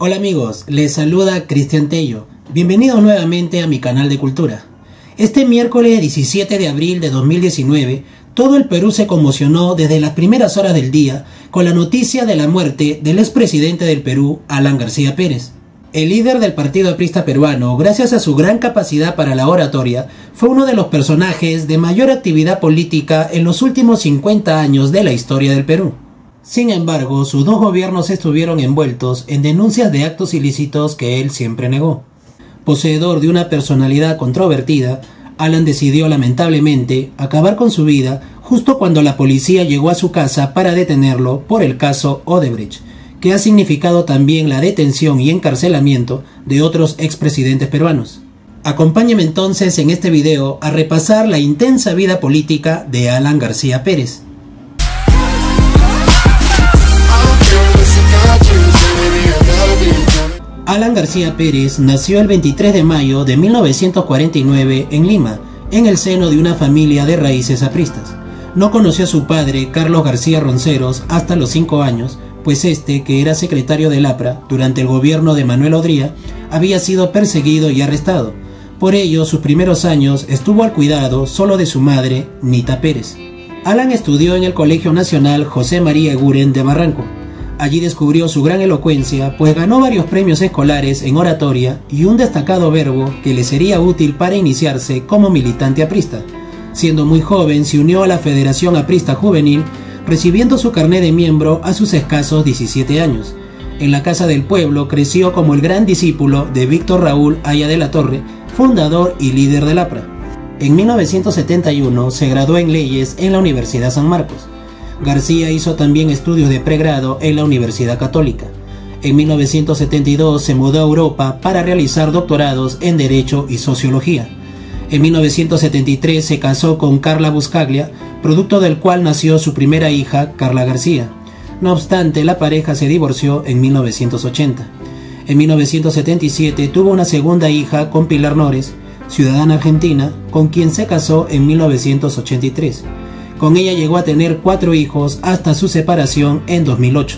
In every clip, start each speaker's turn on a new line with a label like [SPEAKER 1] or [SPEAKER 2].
[SPEAKER 1] Hola amigos, les saluda Cristian Tello. Bienvenidos nuevamente a mi canal de cultura. Este miércoles 17 de abril de 2019, todo el Perú se conmocionó desde las primeras horas del día con la noticia de la muerte del expresidente del Perú, Alan García Pérez. El líder del Partido Aprista Peruano, gracias a su gran capacidad para la oratoria, fue uno de los personajes de mayor actividad política en los últimos 50 años de la historia del Perú. Sin embargo, sus dos gobiernos estuvieron envueltos en denuncias de actos ilícitos que él siempre negó. Poseedor de una personalidad controvertida, Alan decidió lamentablemente acabar con su vida justo cuando la policía llegó a su casa para detenerlo por el caso Odebrecht, que ha significado también la detención y encarcelamiento de otros expresidentes peruanos. Acompáñeme entonces en este video a repasar la intensa vida política de Alan García Pérez. Alan García Pérez nació el 23 de mayo de 1949 en Lima, en el seno de una familia de raíces apristas. No conoció a su padre, Carlos García Ronceros, hasta los 5 años, pues este, que era secretario del APRA durante el gobierno de Manuel Odría, había sido perseguido y arrestado. Por ello, sus primeros años estuvo al cuidado solo de su madre, Nita Pérez. Alan estudió en el Colegio Nacional José María Eguren de Barranco. Allí descubrió su gran elocuencia, pues ganó varios premios escolares en oratoria y un destacado verbo que le sería útil para iniciarse como militante aprista. Siendo muy joven, se unió a la Federación Aprista Juvenil, recibiendo su carné de miembro a sus escasos 17 años. En la Casa del Pueblo creció como el gran discípulo de Víctor Raúl Haya de la Torre, fundador y líder del APRA. En 1971 se graduó en Leyes en la Universidad San Marcos. García hizo también estudios de pregrado en la Universidad Católica. En 1972 se mudó a Europa para realizar doctorados en Derecho y Sociología. En 1973 se casó con Carla Buscaglia, producto del cual nació su primera hija, Carla García. No obstante, la pareja se divorció en 1980. En 1977 tuvo una segunda hija con Pilar Nores, ciudadana argentina, con quien se casó en 1983. Con ella llegó a tener 4 hijos hasta su separación en 2008.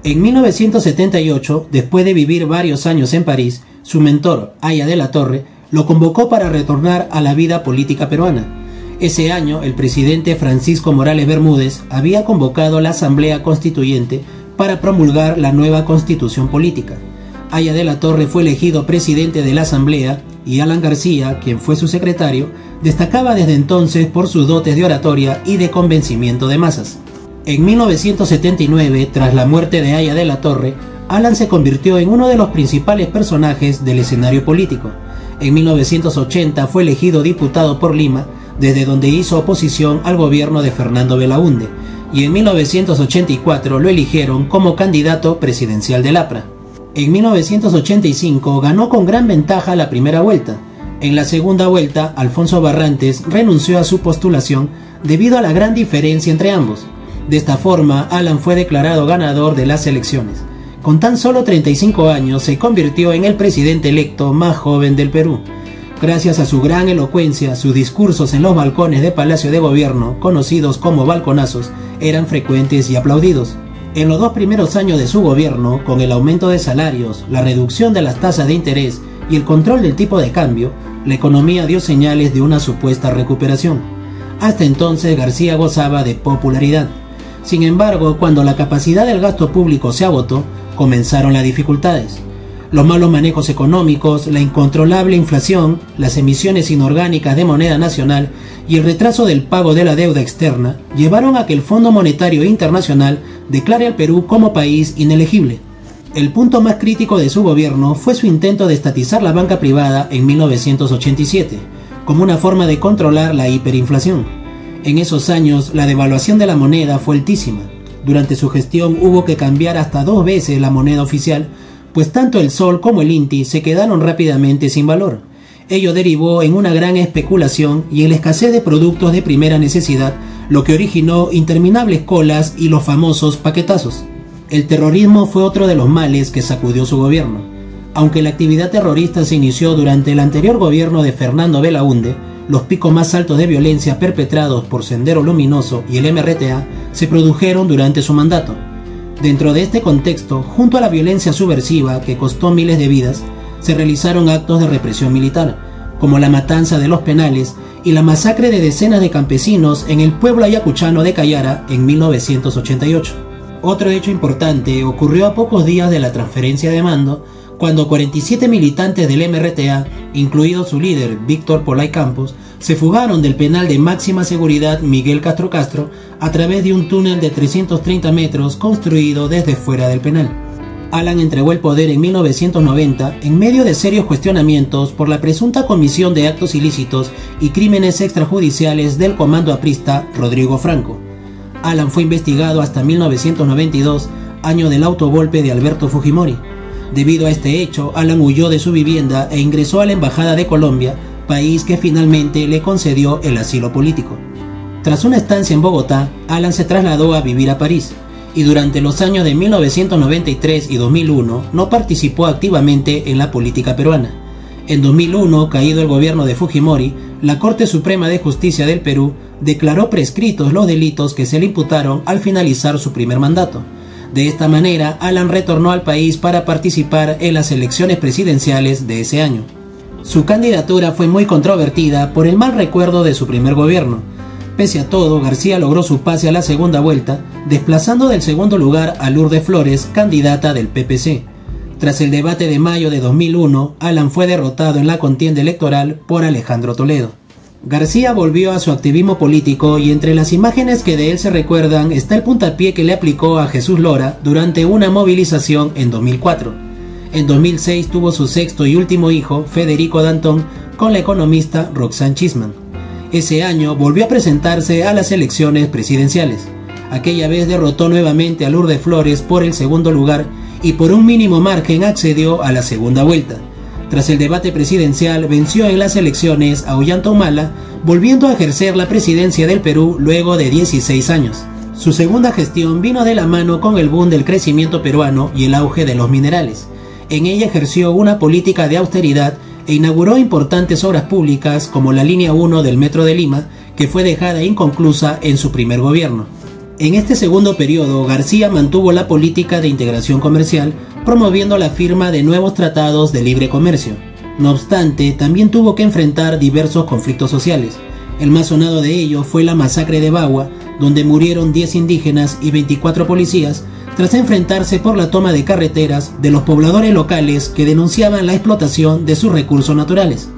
[SPEAKER 1] En 1978, después de vivir varios años en París, su mentor, Haya de la Torre, lo convocó para retornar a la vida política peruana. Ese año, el presidente Francisco Morales Bermúdez había convocado la Asamblea Constituyente para promulgar la nueva Constitución Política. Haya de la Torre fue elegido presidente de la Asamblea y Alan García, quien fue su secretario, destacaba desde entonces por sus dotes de oratoria y de convencimiento de masas. En 1979, tras la muerte de Haya de la Torre, Alan se convirtió en uno de los principales personajes del escenario político. En 1980 fue elegido diputado por Lima, desde donde hizo oposición al gobierno de Fernando Belaúnde, y en 1984 lo eligieron como candidato presidencial del APRA. En 1985 ganó con gran ventaja la primera vuelta. En la segunda vuelta, Alfonso Barrantes renunció a su postulación debido a la gran diferencia entre ambos. De esta forma, Alan fue declarado ganador de las elecciones. Con tan solo 35 años, se convirtió en el presidente electo más joven del Perú. Gracias a su gran elocuencia, sus discursos en los balcones de Palacio de Gobierno, conocidos como balconazos, eran frecuentes y aplaudidos. En los 2 primeros años de su gobierno, con el aumento de salarios, la reducción de las tasas de interés y el control del tipo de cambio, la economía dio señales de una supuesta recuperación. Hasta entonces García gozaba de popularidad. Sin embargo, cuando la capacidad del gasto público se agotó, comenzaron las dificultades. Los malos manejos económicos, la incontrolable inflación, las emisiones inorgánicas de moneda nacional y el retraso del pago de la deuda externa llevaron a que el Fondo Monetario Internacional declare al Perú como país inelegible. El punto más crítico de su gobierno fue su intento de estatizar la banca privada en 1987, como una forma de controlar la hiperinflación. En esos años, la devaluación de la moneda fue altísima. Durante su gestión hubo que cambiar hasta 2 veces la moneda oficial, pues tanto el sol como el INTI se quedaron rápidamente sin valor. Ello derivó en una gran especulación y en la escasez de productos de primera necesidad, lo que originó interminables colas y los famosos paquetazos. El terrorismo fue otro de los males que sacudió su gobierno. Aunque la actividad terrorista se inició durante el anterior gobierno de Fernando Belaúnde, los picos más altos de violencia perpetrados por Sendero Luminoso y el MRTA se produjeron durante su mandato. Dentro de este contexto, junto a la violencia subversiva que costó miles de vidas, se realizaron actos de represión militar, como la matanza de los penales y la masacre de decenas de campesinos en el pueblo ayacuchano de Cayara en 1988. Otro hecho importante ocurrió a pocos días de la transferencia de mando, cuando 47 militantes del MRTA, incluido su líder Víctor Polay Campos, se fugaron del penal de máxima seguridad Miguel Castro Castro a través de un túnel de 330 metros construido desde fuera del penal. Alan entregó el poder en 1990 en medio de serios cuestionamientos por la presunta comisión de actos ilícitos y crímenes extrajudiciales del comando aprista Rodrigo Franco. Alan fue investigado hasta 1992, año del autogolpe de Alberto Fujimori. Debido a este hecho, Alan huyó de su vivienda e ingresó a la Embajada de Colombia, país que finalmente le concedió el asilo político. Tras una estancia en Bogotá, Alan se trasladó a vivir a París, y durante los años de 1993 y 2001 no participó activamente en la política peruana. En 2001, caído el gobierno de Fujimori, la Corte Suprema de Justicia del Perú declaró prescritos los delitos que se le imputaron al finalizar su primer mandato. De esta manera, Alan retornó al país para participar en las elecciones presidenciales de ese año. Su candidatura fue muy controvertida por el mal recuerdo de su primer gobierno. Pese a todo, García logró su pase a la segunda vuelta, desplazando del segundo lugar a Lourdes Flores, candidata del PPC. Tras el debate de mayo de 2001, Alan fue derrotado en la contienda electoral por Alejandro Toledo. García volvió a su activismo político y entre las imágenes que de él se recuerdan está el puntapié que le aplicó a Jesús Lora durante una movilización en 2004. En 2006 tuvo su sexto y último hijo, Federico Dantón, con la economista Roxanne Chisman. Ese año volvió a presentarse a las elecciones presidenciales. Aquella vez derrotó nuevamente a Lourdes Flores por el segundo lugar y por un mínimo margen accedió a la segunda vuelta. Tras el debate presidencial, venció en las elecciones a Ollanta Humala, volviendo a ejercer la presidencia del Perú luego de 16 años. Su segunda gestión vino de la mano con el boom del crecimiento peruano y el auge de los minerales. En ella ejerció una política de austeridad e inauguró importantes obras públicas como la línea 1 del Metro de Lima, que fue dejada inconclusa en su primer gobierno. En este segundo periodo, García mantuvo la política de integración comercial, promoviendo la firma de nuevos tratados de libre comercio. No obstante, también tuvo que enfrentar diversos conflictos sociales. El más sonado de ellos fue la masacre de Bagua, donde murieron 10 indígenas y 24 policías, tras enfrentarse por la toma de carreteras de los pobladores locales que denunciaban la explotación de sus recursos naturales.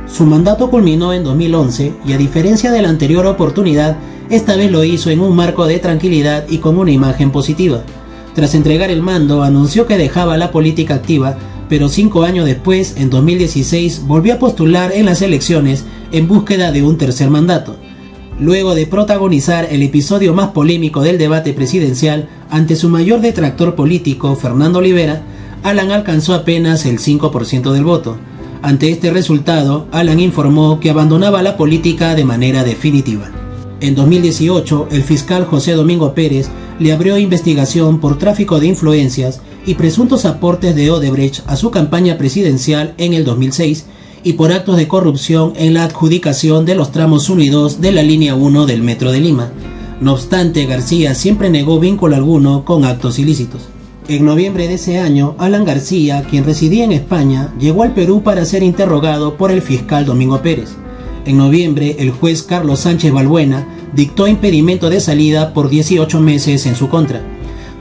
[SPEAKER 1] Su mandato culminó en 2011 y a diferencia de la anterior oportunidad, esta vez lo hizo en un marco de tranquilidad y con una imagen positiva. Tras entregar el mando, anunció que dejaba la política activa, pero 5 años después, en 2016, volvió a postular en las elecciones en búsqueda de un tercer mandato. Luego de protagonizar el episodio más polémico del debate presidencial ante su mayor detractor político, Fernando Olivera, Alan alcanzó apenas el 5% del voto. Ante este resultado, Alan informó que abandonaba la política de manera definitiva. En 2018, el fiscal José Domingo Pérez le abrió investigación por tráfico de influencias y presuntos aportes de Odebrecht a su campaña presidencial en el 2006 y por actos de corrupción en la adjudicación de los tramos 1 y 2 de la línea 1 del Metro de Lima. No obstante, García siempre negó vínculo alguno con actos ilícitos. En noviembre de ese año, Alan García, quien residía en España, llegó al Perú para ser interrogado por el fiscal Domingo Pérez. En noviembre, el juez Carlos Sánchez Balbuena dictó impedimento de salida por 18 meses en su contra.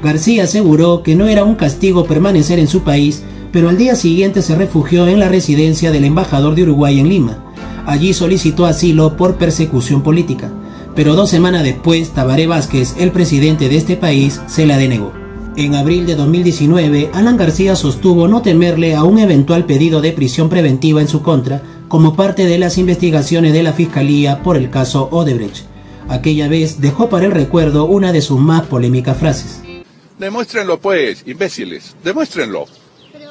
[SPEAKER 1] García aseguró que no era un castigo permanecer en su país, pero al día siguiente se refugió en la residencia del embajador de Uruguay en Lima. Allí solicitó asilo por persecución política, pero 2 semanas después, Tabaré Vázquez, el presidente de este país, se la denegó. En abril de 2019, Alan García sostuvo no temerle a un eventual pedido de prisión preventiva en su contra, como parte de las investigaciones de la Fiscalía por el caso Odebrecht. Aquella vez dejó para el recuerdo una de sus más polémicas frases.
[SPEAKER 2] Demuéstrenlo pues, imbéciles, demuéstrenlo.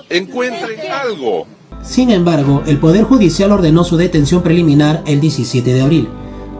[SPEAKER 2] Encuentren algo.
[SPEAKER 1] Sin embargo, el Poder Judicial ordenó su detención preliminar el 17 de abril.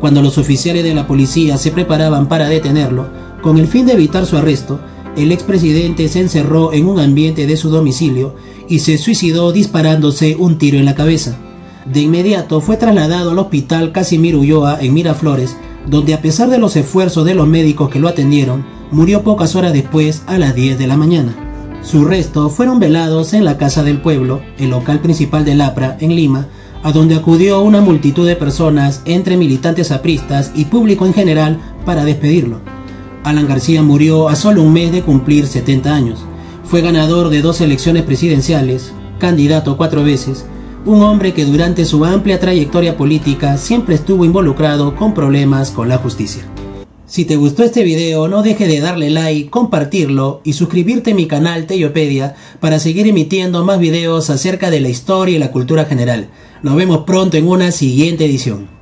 [SPEAKER 1] Cuando los oficiales de la policía se preparaban para detenerlo, con el fin de evitar su arresto, el expresidente se encerró en un ambiente de su domicilio y se suicidó disparándose un tiro en la cabeza. De inmediato fue trasladado al hospital Casimiro Ulloa en Miraflores, donde a pesar de los esfuerzos de los médicos que lo atendieron, murió pocas horas después a las 10 de la mañana. Sus restos fueron velados en la Casa del Pueblo, el local principal del APRA en Lima, a donde acudió una multitud de personas entre militantes apristas y público en general para despedirlo. Alan García murió a solo un mes de cumplir 70 años. Fue ganador de 2 elecciones presidenciales, candidato 4 veces, un hombre que durante su amplia trayectoria política siempre estuvo involucrado con problemas con la justicia. Si te gustó este video, no dejes de darle like, compartirlo y suscribirte a mi canal Teyopedia para seguir emitiendo más videos acerca de la historia y la cultura general. Nos vemos pronto en una siguiente edición.